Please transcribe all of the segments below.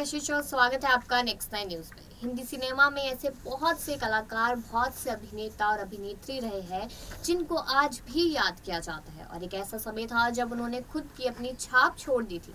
कशिश और स्वागत है आपका नेक्स्ट नाइन न्यूज में। हिंदी सिनेमा में ऐसे बहुत से कलाकार, बहुत से अभिनेता और अभिनेत्री रहे हैं जिनको आज भी याद किया जाता है और एक ऐसा समय था जब उन्होंने खुद की अपनी छाप छोड़ दी थी।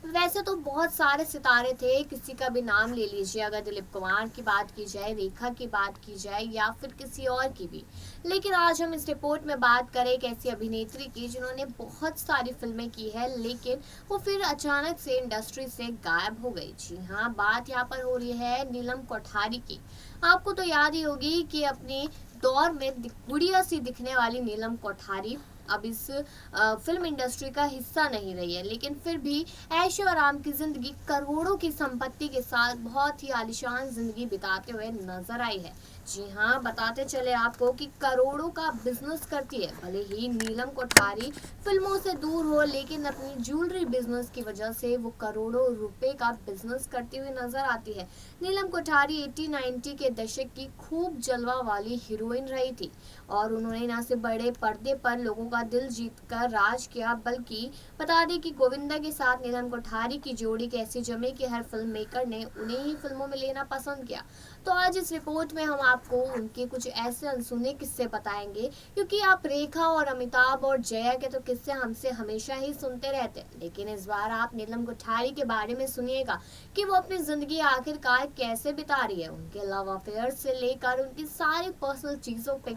वैसे तो बहुत सारे सितारे थे, किसी का भी नाम ले लीजिए, अगर दिलीप कुमार की बात की जाए, रेखा की बात की जाए या फिर किसी और की भी। लेकिन आज हम इस रिपोर्ट में बात करें एक ऐसी अभिनेत्री की जिन्होंने बहुत सारी फिल्में की है, लेकिन वो फिर अचानक से इंडस्ट्री से गायब हो गई। जी हाँ, बात यहाँ पर हो रही है नीलम कोठारी की। आपको तो याद ही होगी कि अपनी दौर में गुड़िया सी दिखने वाली नीलम कोठारी अब इस फिल्म इंडस्ट्री का हिस्सा नहीं रही है, लेकिन फिर भी ऐशो आराम की जिंदगी, करोड़ों की संपत्ति के साथ बहुत ही आलीशान जिंदगी बिताते हुए नजर आई है। जी हाँ, बताते चले आपको कि करोड़ों का बिजनेस करती है। भले ही नीलम कोठारी फिल्मों से दूर हो, लेकिन अपनी ज्वेलरी बिजनेस की वजह से वो करोड़ों रुपए का बिजनेस करती हुई नजर आती है। नीलम कोठारी 80-90 के दशक की खूब जलवा वाली हीरोइन रही थी और उन्होंने न सिर्फ बड़े पर्दे पर लोगों का दिल जीतकर राज किया, बल्कि बता दें कि गोविंदा के साथ नीलम कोठारी की जोड़ी कैसी जमी कि हर फिल्म मेकर ने उन्हें ही फिल्मों में लेना पसंद किया। तो आज इस रिपोर्ट में हम आपको उनके कुछ ऐसे अनसुने किस्से बताएंगे, क्योंकि आप रेखा और अमिताभ और जया के तो किस्से हमसे हमेशा ही सुनते रहते हैं, लेकिन इस बार आप नीलम कोठारी के बारे में सुनिएगा कि वो अपनी जिंदगी आखिरकार कैसे बिता रही है। उनके लव अफेयर से लेकर उनकी सारी पर्सनल चीजों पे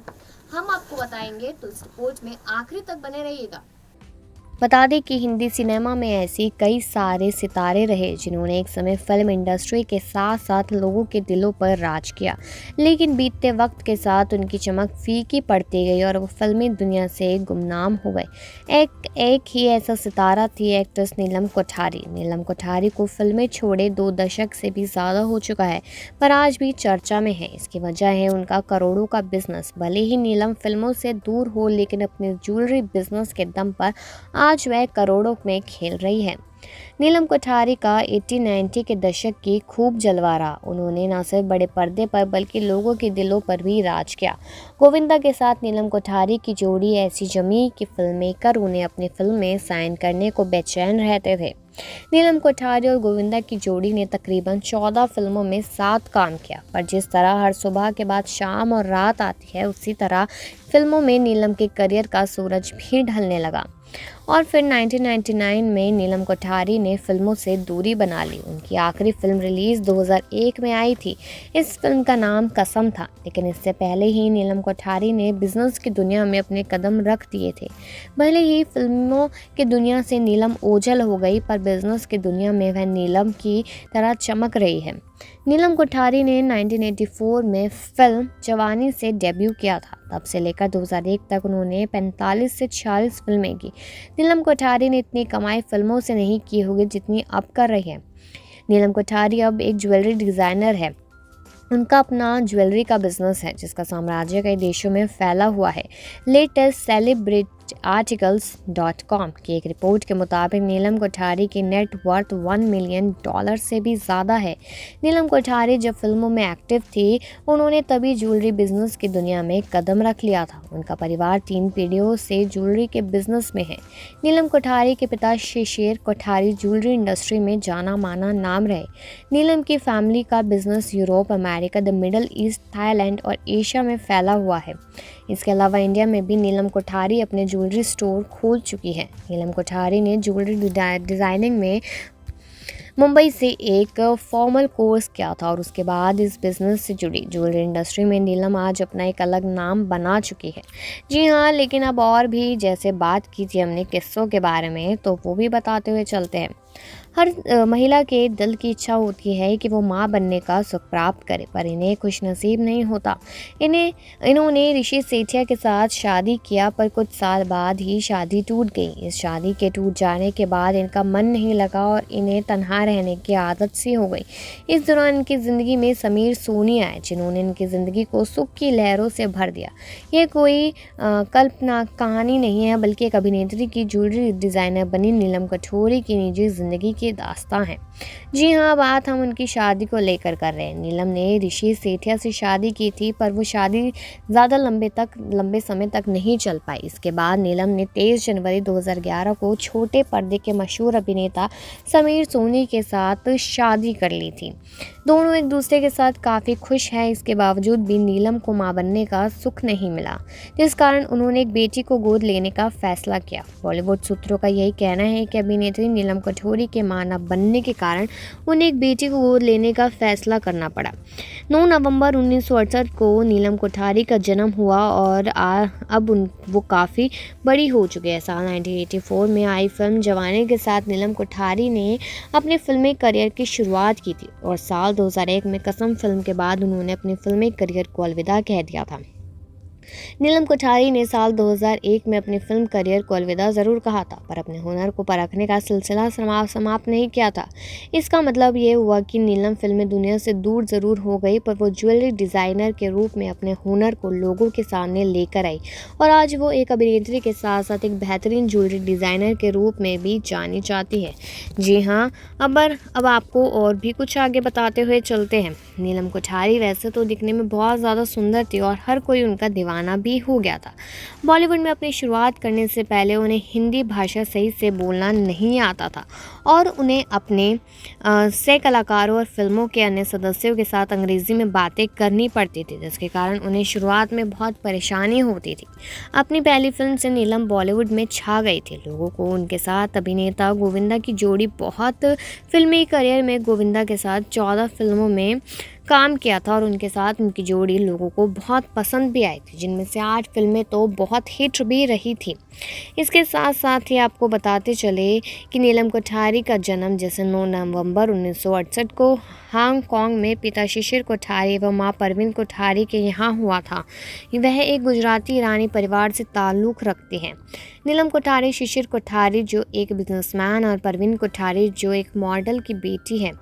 हम आपको बताएंगे, तो इस रिपोर्ट में आखिरी तक बने रहिएगा। बता दें कि हिंदी सिनेमा में ऐसे कई सारे सितारे रहे जिन्होंने एक समय फिल्म इंडस्ट्री के साथ साथ लोगों के दिलों पर राज किया, लेकिन बीतते वक्त के साथ उनकी चमक फीकी पड़ती गई और वो फिल्मी दुनिया से गुमनाम हो गए। एक ही ऐसा सितारा थी एक्ट्रेस नीलम कोठारी। नीलम कोठारी को फिल्में छोड़े 2 दशक से भी ज़्यादा हो चुका है, पर आज भी चर्चा में है। इसकी वजह है उनका करोड़ों का बिजनेस। भले ही नीलम फिल्मों से दूर हो, लेकिन अपने ज्वेलरी बिजनेस के दम पर आज वह करोड़ों में खेल रही है। नीलम कोठारी का 80-90 के दशक की खूब जलवा रहा। उन्होंने न सिर्फ बड़े पर्दे पर बल्कि लोगों के दिलों पर भी राज किया। गोविंदा के साथ नीलम कोठारी की जोड़ी ऐसी जमी कि फिल्म मेकर उन्हें अपनी फिल्म में साइन करने को बेचैन रहते थे। नीलम कोठारी और गोविंदा की जोड़ी ने तकरीबन 14 फिल्मों में साथ काम किया, पर जिस तरह हर सुबह के बाद शाम और रात आती है, उसी तरह फिल्मों में नीलम के करियर का सूरज भी ढलने लगा। और फिर 1999 में नीलम कोठारी ने फिल्मों से दूरी बना ली। उनकी आखिरी फिल्म रिलीज़ 2001 में आई थी। इस फिल्म का नाम कसम था, लेकिन इससे पहले ही नीलम कोठारी ने बिजनेस की दुनिया में अपने कदम रख दिए थे। भले ही फिल्मों की दुनिया से नीलम ओझल हो गई, पर बिजनेस की दुनिया में वह नीलम की तरह चमक रही है। नीलम कोठारी ने 1984 में फिल्म जवानी से डेब्यू किया था। तब से लेकर 2001 तक उन्होंने 45 से 46 फिल्में की। नीलम कोठारी ने इतनी कमाई फिल्मों से नहीं की होगी जितनी अब कर रही है। नीलम कोठारी अब एक ज्वेलरी डिज़ाइनर है। उनका अपना ज्वेलरी का बिजनेस है जिसका साम्राज्य कई देशों में फैला हुआ है। लेटेस्ट celebrityarticles.com की एक रिपोर्ट के मुताबिक नीलम कोठारी की नेट वर्थ $1 मिलियन से भी ज़्यादा है। नीलम कोठारी जब फिल्मों में एक्टिव थी, उन्होंने तभी ज्वेलरी बिजनेस की दुनिया में कदम रख लिया था। उनका परिवार 3 पीढ़ियों से ज्वेलरी के बिजनेस में है। नीलम कोठारी के पिता शेर कोठारी ज्वेलरी इंडस्ट्री में जाना माना नाम रहे। नीलम की फैमिली का business Europe, America, the middle east, Thailand और एशिया में फैला हुआ है। इसके अलावा इंडिया में भी नीलम कोठारी अपने ज्वेलरी स्टोर खोल चुकी है। नीलम कोठारी ने ज्वेलरी डिज़ाइनिंग में मुंबई से एक फॉर्मल कोर्स किया था और उसके बाद इस बिज़नेस से जुड़ी ज्वेलरी इंडस्ट्री में नीलम आज अपना एक अलग नाम बना चुकी है। जी हाँ, लेकिन अब और भी जैसे बात की थी हमने किस्सों के बारे में, तो वो भी बताते हुए चलते हैं। हर महिला के दिल की इच्छा होती है कि वो माँ बनने का सुख प्राप्त करे, पर इन्हें खुशनसीब नहीं होता। इन्होंने ऋषि सेठिया के साथ शादी किया, पर कुछ साल बाद ही शादी टूट गई। इस शादी के टूट जाने के बाद इनका मन नहीं लगा और इन्हें तन्हा रहने की आदत सी हो गई। इस दौरान इनकी ज़िंदगी में समीर सोनी आए, जिन्होंने इनकी ज़िंदगी को सुख की लहरों से भर दिया। ये कोई कल्पना कहानी नहीं है, बल्कि एक अभिनेत्री की ज्वेलरी डिज़ाइनर बनी नीलम कोठारी की निजी ज़िंदगी की दास्तां है। जी हाँ, बात हम उनकी शादी को लेकर कर रहे हैं। नीलम ने ऋषि सेठिया से शादी की थी, पर वो शादी ज़्यादा लंबे समय तक नहीं चल पाई। इसके बाद नीलम ने 23 जनवरी 2011 को छोटे पर्दे के मशहूर अभिनेता समीर सोनी के साथ शादी कर ली थी। दोनों एक दूसरे के साथ काफ़ी खुश हैं। इसके बावजूद भी नीलम को मां बनने का सुख नहीं मिला, जिस कारण उन्होंने एक बेटी को गोद लेने का फैसला किया। बॉलीवुड सूत्रों का यही कहना है कि अभिनेत्री नीलम कठोरी के मां न बनने के कारण उन्हें एक बेटी को गोद लेने का फैसला करना पड़ा। 9 नवंबर 1968 को नीलम कोठारी का जन्म हुआ और अब वो काफ़ी बड़ी हो चुकी है। साल 1984 में आई फिल्म जवानी के साथ नीलम कोठारी ने अपने फिल्मी करियर की शुरुआत की थी और साल 2001 में कसम फिल्म के बाद उन्होंने अपने फिल्मी करियर को अलविदा कह दिया था। नीलम कोठारी ने साल 2001 में अपने फिल्म करियर को अलविदा ज़रूर कहा था, पर अपने हुनर को परखने का सिलसिला समाप्त नहीं किया था। इसका मतलब ये हुआ कि नीलम फिल्मी दुनिया से दूर ज़रूर हो गई, पर वो ज्वेलरी डिज़ाइनर के रूप में अपने हुनर को लोगों के सामने लेकर आई और आज वो एक अभिनेत्री के साथ साथ एक बेहतरीन ज्वेलरी डिज़ाइनर के रूप में भी जानी जाती है। जी हाँ, अब आपको और भी कुछ आगे बताते हुए चलते हैं। नीलम कोठारी वैसे तो दिखने में बहुत ज़्यादा सुंदर थी और हर कोई उनका दीवाना भी हो गया था। बॉलीवुड में अपनी शुरुआत करने से पहले उन्हें हिंदी भाषा सही से बोलना नहीं आता था और उन्हें अपने सह कलाकारों और फिल्मों के अन्य सदस्यों के साथ अंग्रेज़ी में बातें करनी पड़ती थी, जिसके कारण उन्हें शुरुआत में बहुत परेशानी होती थी। अपनी पहली फिल्म से नीलम बॉलीवुड में छा गई थी। लोगों को उनके साथ अभिनेता गोविंदा की जोड़ी बहुत फिल्मी करियर में गोविंदा के साथ 14 फिल्मों में काम किया था और उनके साथ उनकी जोड़ी लोगों को बहुत पसंद भी आई थी, जिनमें से 8 फिल्में तो बहुत हिट भी रही थी। इसके साथ साथ ही आपको बताते चले कि नीलम कोठारी का जन्म जैसे 9 नवंबर 1968 को हांगकांग में पिता शिशिर कोठारी व मां परवीन कोठारी के यहाँ हुआ था। वह एक गुजराती ईरानी परिवार से ताल्लुक़ रखते हैं। नीलम कोठारी शिशिर कोठारी जो एक बिजनेसमैन और परवीन कोठारी जो एक मॉडल की बेटी है।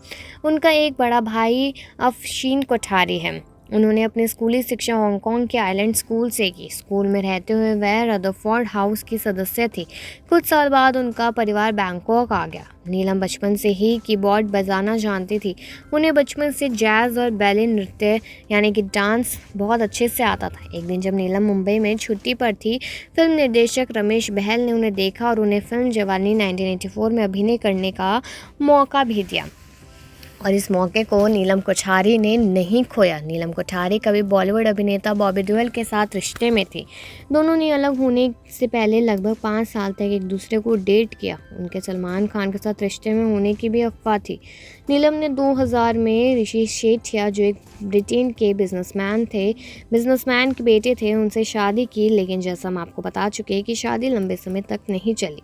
उनका एक बड़ा भाई अफशीन कोठारी है। उन्होंने अपनी स्कूली शिक्षा हांगकांग के आइलैंड स्कूल से की। स्कूल में रहते हुए वह रदरफोर्ड हाउस की सदस्य थी। कुछ साल बाद उनका परिवार बैंकॉक आ गया। नीलम बचपन से ही कीबोर्ड बजाना जानती थी। उन्हें बचपन से जैज़ और बैले नृत्य यानी कि डांस बहुत अच्छे से आता था। एक दिन जब नीलम मुंबई में छुट्टी पर थी, फिल्म निर्देशक रमेश बहल ने उन्हें देखा और उन्हें फिल्म जवानी 1984 में अभिनय करने का मौका भी दिया और इस मौके को नीलम कोठारी ने नहीं खोया। नीलम कोठारी कभी बॉलीवुड अभिनेता बॉबी देओल के साथ रिश्ते में थी। दोनों ने अलग होने से पहले लगभग 5 साल तक एक दूसरे को डेट किया। उनके सलमान खान के साथ रिश्ते में होने की भी अफवाह थी। नीलम ने 2000 में ऋषि सेठिया जो एक ब्रिटेन के बिजनेसमैन के बेटे थे, उनसे शादी की, लेकिन जैसा हम आपको बता चुके हैं कि शादी लंबे समय तक नहीं चली।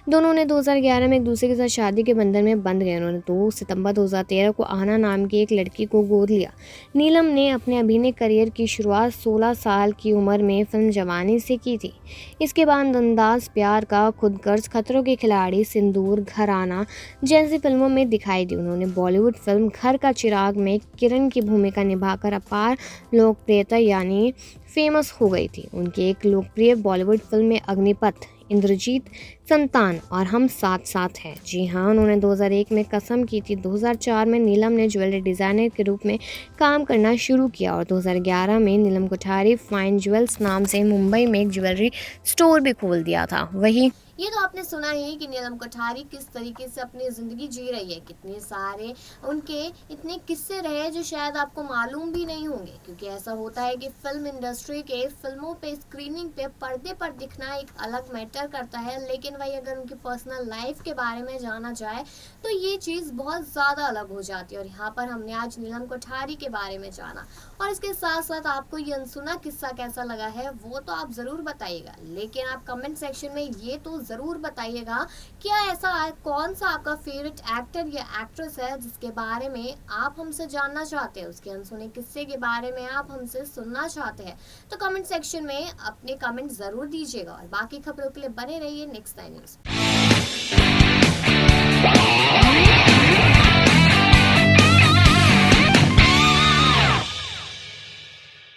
दोनों ने 2011 में एक दूसरे के साथ शादी के बंधन में बंध गए। उन्होंने 2 सितंबर 2013 को आना नाम की एक लड़की को गोद लिया। नीलम ने अपने अभिनय करियर की शुरुआत 16 साल की उम्र में फिल्म जवानी से की थी। इसके बाद अंदाज प्यार का, खुदगर्ज, खतरों के खिलाड़ी, सिंदूर, घराना जैसी फिल्मों में दिखाई दी। उन्होंने बॉलीवुड फिल्म घर का चिराग में किरण की भूमिका निभाकर अपार लोकप्रियता यानी फेमस हो गई थी। उनकी एक लोकप्रिय बॉलीवुड फिल्म में अग्निपथ, इंद्रजीत, संतान और हम साथ साथ हैं। जी हाँ, उन्होंने 2001 में कसम की थी। 2004 में नीलम ने ज्वेलरी डिज़ाइनर के रूप में काम करना शुरू किया और 2011 में नीलम कोठारी फाइन ज्वेल्स नाम से मुंबई में एक ज्वेलरी स्टोर भी खोल दिया था। वही ये तो आपने सुना ही कि नीलम कोठारी किस तरीके से अपनी ज़िंदगी जी रही है। कितने सारे उनके इतने किस्से रहे जो शायद आपको मालूम भी नहीं होंगे, क्योंकि ऐसा होता है कि फिल्म इंडस्ट्री के फिल्मों पे स्क्रीनिंग पे पर्दे पर दिखना एक अलग मैटर करता है, लेकिन वही अगर उनकी पर्सनल लाइफ के बारे में जाना जाए तो ये चीज़ बहुत ज़्यादा अलग हो जाती है। और यहाँ पर हमने आज नीलम कोठारी के बारे में जाना और इसके साथ साथ आपको ये अनसुना किस्सा कैसा लगा है वो तो आप ज़रूर बताइएगा, लेकिन आप कमेंट सेक्शन में ये तो ज़रूर बताइएगा क्या ऐसा कौन सा आपका फेवरेट एक्टर या एक्ट्रेस है जिसके बारे में आप हमसे जानना चाहते हैं, उसके अनसुने किस्से के बारे में आप हमसे सुनना चाहते हैं। तो कमेंट सेक्शन में अपने कमेंट ज़रूर दीजिएगा और बाकी खबरों के लिए बने रहिए नेक्स्ट टाइम न्यूज़।